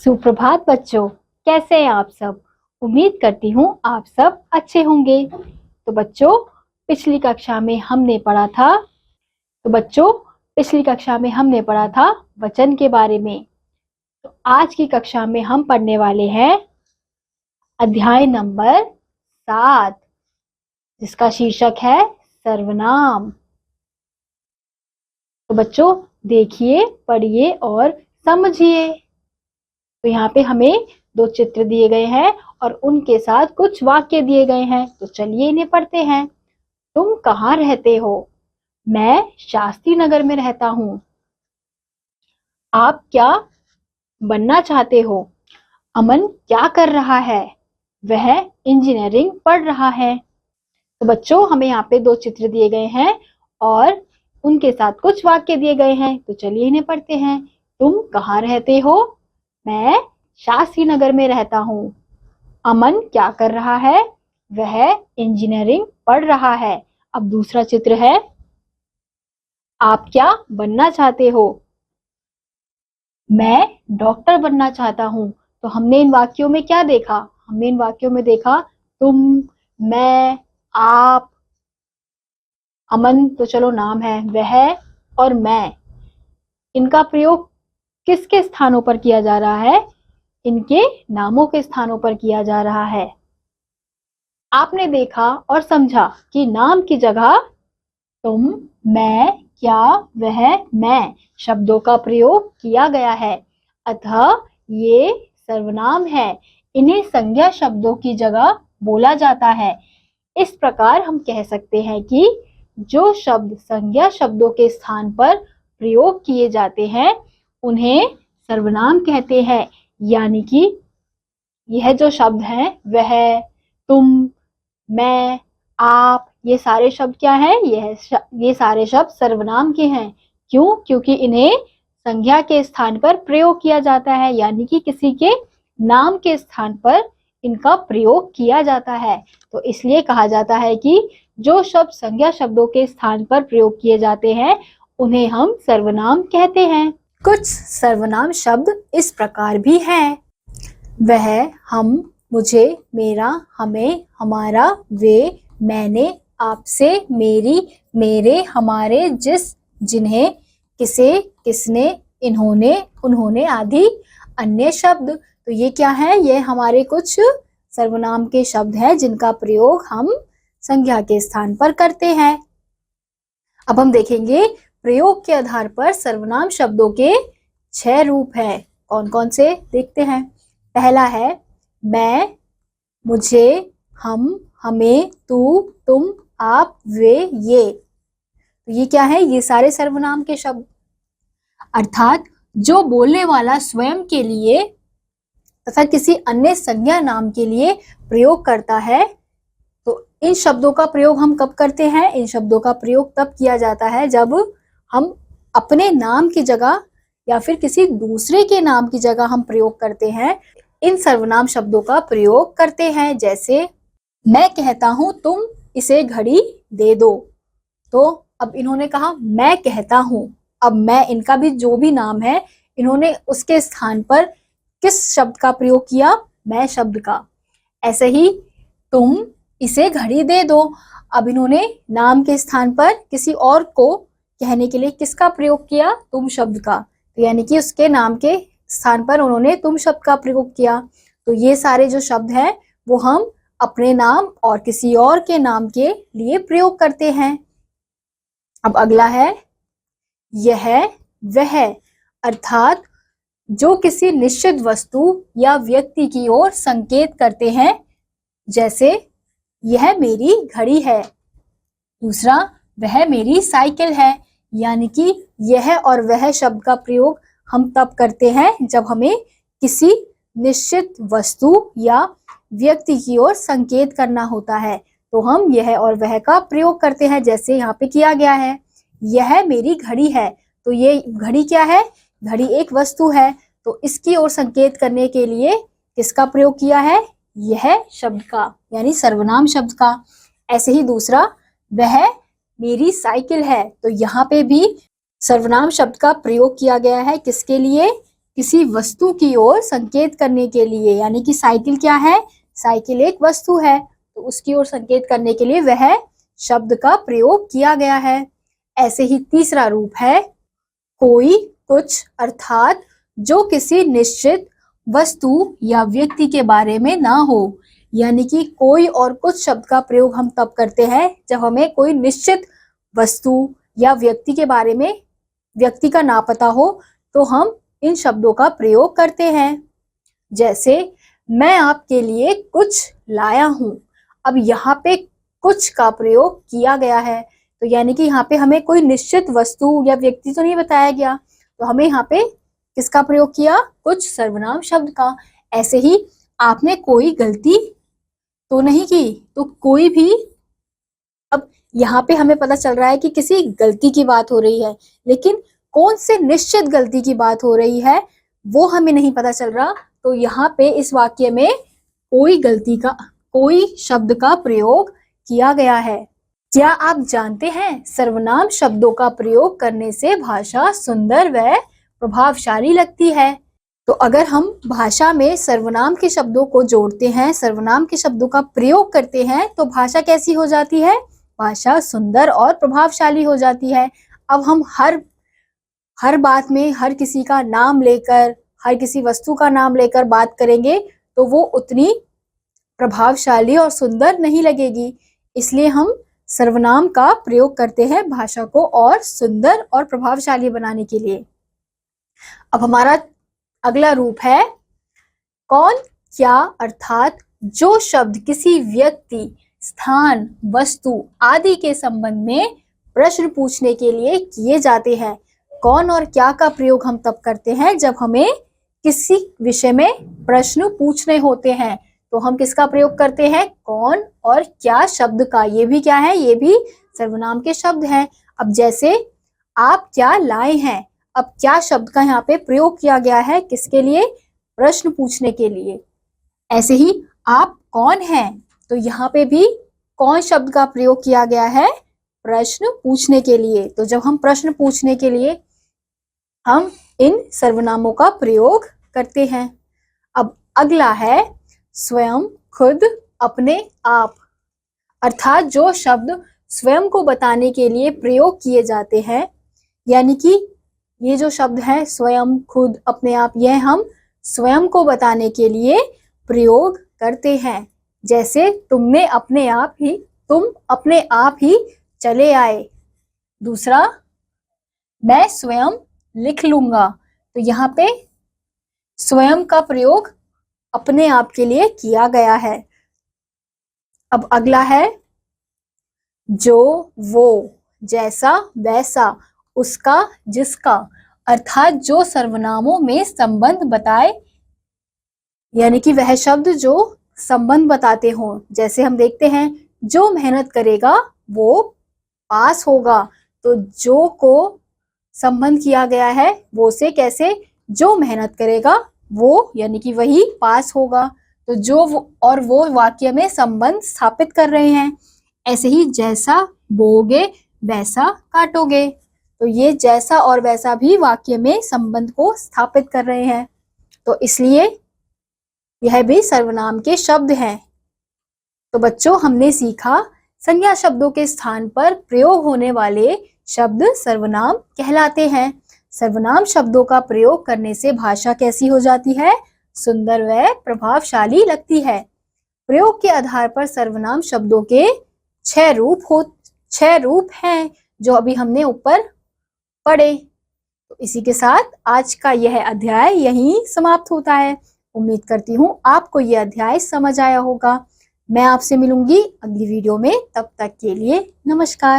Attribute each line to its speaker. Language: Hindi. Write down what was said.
Speaker 1: सुप्रभात बच्चों, कैसे हैं आप सब। उम्मीद करती हूँ आप सब अच्छे होंगे। तो बच्चों पिछली कक्षा में हमने पढ़ा था वचन के बारे में। तो आज की कक्षा में हम पढ़ने वाले हैं अध्याय नंबर 7, जिसका शीर्षक है सर्वनाम। तो बच्चों देखिए, पढ़िए और समझिए। तो यहाँ पे हमें 2 चित्र दिए गए हैं और उनके साथ कुछ वाक्य दिए गए हैं। तो चलिए इन्हें पढ़ते हैं। तुम कहाँ रहते हो? मैं शास्त्री नगर में रहता हूँ। आप क्या बनना चाहते हो? अमन क्या कर रहा है? वह इंजीनियरिंग पढ़ रहा है। तो बच्चों हमें यहाँ पे 2 चित्र दिए गए हैं और उनके साथ कुछ वाक्य दिए गए हैं। तो चलिए इन्हें पढ़ते हैं। तुम कहाँ रहते हो? मैं शास्त्री नगर में रहता हूँ। अमन क्या कर रहा है? वह इंजीनियरिंग पढ़ रहा है। अब दूसरा चित्र है, आप क्या बनना चाहते हो? मैं डॉक्टर बनना चाहता हूँ। तो हमने इन वाक्यों में क्या देखा? हमने इन वाक्यों में देखा तुम, मैं, आप, अमन तो चलो नाम है, वह और मैं। इनका प्रयोग किसके स्थानों पर किया जा रहा है? इनके नामों के स्थानों पर किया जा रहा है। आपने देखा और समझा कि नाम की जगह तुम, मैं, क्या, वह, मैं शब्दों का प्रयोग किया गया है। अतः ये सर्वनाम है। इन्हें संज्ञा शब्दों की जगह बोला जाता है। इस प्रकार हम कह सकते हैं कि जो शब्द संज्ञा शब्दों के स्थान पर प्रयोग किए जाते हैं उन्हें सर्वनाम कहते हैं। यानी कि यह जो शब्द हैं वह, तुम, मैं, आप, ये सारे शब्द क्या हैं? ये सारे शब्द सर्वनाम के हैं। क्यों? क्योंकि इन्हें संज्ञा के स्थान पर प्रयोग किया जाता है, यानी कि किसी के नाम के स्थान पर इनका प्रयोग किया जाता है। तो इसलिए कहा जाता है कि जो शब्द संज्ञा शब्दों के स्थान पर प्रयोग किए जाते हैं उन्हें हम सर्वनाम कहते हैं। कुछ सर्वनाम शब्द इस प्रकार भी हैं। वह, हम, मुझे, मेरा, हमें, हमारा, वे, मैंने, आपसे, मेरी, मेरे, हमारे, जिस, जिन्हें, किसे, किसने, इन्होंने, उन्होंने आदि अन्य शब्द। तो ये क्या है? ये हमारे कुछ सर्वनाम के शब्द हैं जिनका प्रयोग हम संज्ञा के स्थान पर करते हैं। अब हम देखेंगे प्रयोग के आधार पर सर्वनाम शब्दों के 6 रूप हैं। कौन कौन से देखते हैं। पहला है मैं, मुझे, हम, हमें, तू, तुम, आप, वे, ये। तो ये क्या है? ये सारे सर्वनाम के शब्द, अर्थात जो बोलने वाला स्वयं के लिए तथा किसी अन्य संज्ञा नाम के लिए प्रयोग करता है। तो इन शब्दों का प्रयोग हम कब करते हैं? इन शब्दों का प्रयोग तब किया जाता है जब हम अपने नाम की जगह या फिर किसी दूसरे के नाम की जगह हम प्रयोग करते हैं। इन सर्वनाम शब्दों का प्रयोग करते हैं। जैसे मैं कहता हूं तुम इसे घड़ी दे दो। तो अब इन्होंने कहा मैं कहता हूं। अब मैं, इनका भी जो भी नाम है, इन्होंने उसके स्थान पर किस शब्द का प्रयोग किया? मैं शब्द का। ऐसे ही तुम इसे घड़ी दे दो। अब इन्होंने नाम के स्थान पर किसी और को कहने के लिए किसका प्रयोग किया? तुम शब्द का। तो यानी कि उसके नाम के स्थान पर उन्होंने तुम शब्द का प्रयोग किया। तो ये सारे जो शब्द हैं वो हम अपने नाम और किसी और के नाम के लिए प्रयोग करते हैं। अब अगला है यह, वह, अर्थात जो किसी निश्चित वस्तु या व्यक्ति की ओर संकेत करते हैं। जैसे यह मेरी घड़ी है। दूसरा, वह मेरी साइकिल है। यानी कि यह और वह शब्द का प्रयोग हम तब करते हैं जब हमें किसी निश्चित वस्तु या व्यक्ति की ओर संकेत करना होता है। तो हम यह और वह का प्रयोग करते हैं। जैसे यहाँ पे किया गया है, यह मेरी घड़ी है। तो ये घड़ी क्या है? घड़ी एक वस्तु है। तो इसकी ओर संकेत करने के लिए किसका प्रयोग किया है? यह शब्द का, यानी सर्वनाम शब्द का। ऐसे ही दूसरा, वह मेरी साइकिल है। तो यहाँ पे भी सर्वनाम शब्द का प्रयोग किया गया है। किसके लिए? किसी वस्तु की ओर संकेत करने के लिए, यानी कि साइकिल क्या है, साइकिल एक वस्तु है, तो उसकी ओर संकेत करने के लिए वह शब्द का प्रयोग किया गया है। ऐसे ही तीसरा रूप है कोई, कुछ, अर्थात जो किसी निश्चित वस्तु या व्यक्ति के बारे में ना हो, यानी कि कोई और कुछ शब्द का प्रयोग हम तब करते हैं जब हमें कोई निश्चित वस्तु या व्यक्ति के बारे में, व्यक्ति का ना पता हो, तो हम इन शब्दों का प्रयोग करते हैं। जैसे मैं आपके लिए कुछ लाया हूं। अब यहाँ पे कुछ का प्रयोग किया गया है, तो यानी कि यहाँ पे हमें कोई निश्चित वस्तु या व्यक्ति तो नहीं बताया गया, तो हमें यहाँ पे किसका प्रयोग किया, कुछ सर्वनाम शब्द का। ऐसे ही आपने कोई गलती तो नहीं की, तो कोई भी, अब यहाँ पे हमें पता चल रहा है कि किसी गलती की बात हो रही है, लेकिन कौन से निश्चित गलती की बात हो रही है वो हमें नहीं पता चल रहा, तो यहाँ पे इस वाक्य में कोई गलती का, कोई शब्द का प्रयोग किया गया है। क्या आप जानते हैं सर्वनाम शब्दों का प्रयोग करने से भाषा सुंदर व प्रभावशाली लगती है। तो अगर हम भाषा में सर्वनाम के शब्दों को जोड़ते हैं, सर्वनाम के शब्दों का प्रयोग करते हैं, तो भाषा कैसी हो जाती है, भाषा सुंदर और प्रभावशाली हो जाती है। अब हम हर बात में हर किसी का नाम लेकर, हर किसी वस्तु का नाम लेकर बात करेंगे तो वो उतनी प्रभावशाली और सुंदर नहीं लगेगी। इसलिए हम सर्वनाम का प्रयोग करते हैं भाषा को और सुंदर और प्रभावशाली बनाने के लिए। अब हमारा अगला रूप है कौन, क्या, अर्थात जो शब्द किसी व्यक्ति, स्थान, वस्तु आदि के संबंध में प्रश्न पूछने के लिए किए जाते हैं। कौन और क्या का प्रयोग हम तब करते हैं जब हमें किसी विषय में प्रश्न पूछने होते हैं, तो हम किसका प्रयोग करते हैं, कौन और क्या शब्द का। ये भी क्या है, ये भी सर्वनाम के शब्द हैं। अब जैसे आप क्या लाए हैं, अब क्या शब्द का यहाँ पे प्रयोग किया गया है, किसके लिए, प्रश्न पूछने के लिए। ऐसे ही आप कौन हैं, तो यहाँ पे भी कौन शब्द का प्रयोग किया गया है, प्रश्न पूछने के लिए। तो जब हम प्रश्न पूछने के लिए हम इन सर्वनामों का प्रयोग करते हैं। अब अगला है स्वयं, खुद, अपने आप, अर्थात जो शब्द स्वयं को बताने के लिए प्रयोग किए जाते हैं, यानी कि ये जो शब्द है स्वयं, खुद, अपने आप, यह हम स्वयं को बताने के लिए प्रयोग करते हैं। जैसे तुम अपने आप ही चले आए। दूसरा, मैं स्वयं लिख लूंगा, तो यहाँ पे स्वयं का प्रयोग अपने आप के लिए किया गया है। अब अगला है जो, वो, जैसा, वैसा, उसका, जिसका, अर्थात जो सर्वनामों में संबंध बताए, यानी कि वह शब्द जो संबंध बताते हों। जैसे हम देखते हैं जो मेहनत करेगा वो पास होगा, तो जो को संबंध किया गया है वो से कैसे, जो मेहनत करेगा वो, यानी कि वही पास होगा, तो जो और वो वाक्य में संबंध स्थापित कर रहे हैं। ऐसे ही जैसा बोओगे वैसा काटोगे, तो ये जैसा और वैसा भी वाक्य में संबंध को स्थापित कर रहे हैं, तो इसलिए यह भी सर्वनाम के शब्द हैं। तो बच्चों, हमने सीखा संज्ञा शब्दों के स्थान पर प्रयोग होने वाले शब्द सर्वनाम कहलाते हैं। सर्वनाम शब्दों का प्रयोग करने से भाषा कैसी हो जाती है, सुंदर व प्रभावशाली लगती है। प्रयोग के आधार पर सर्वनाम शब्दों के 6 रूप हैं जो अभी हमने ऊपर पढ़े। तो इसी के साथ आज का यह अध्याय यहीं समाप्त होता है। उम्मीद करती हूँ आपको यह अध्याय समझ आया होगा। मैं आपसे मिलूंगी अगली वीडियो में, तब तक के लिए नमस्कार।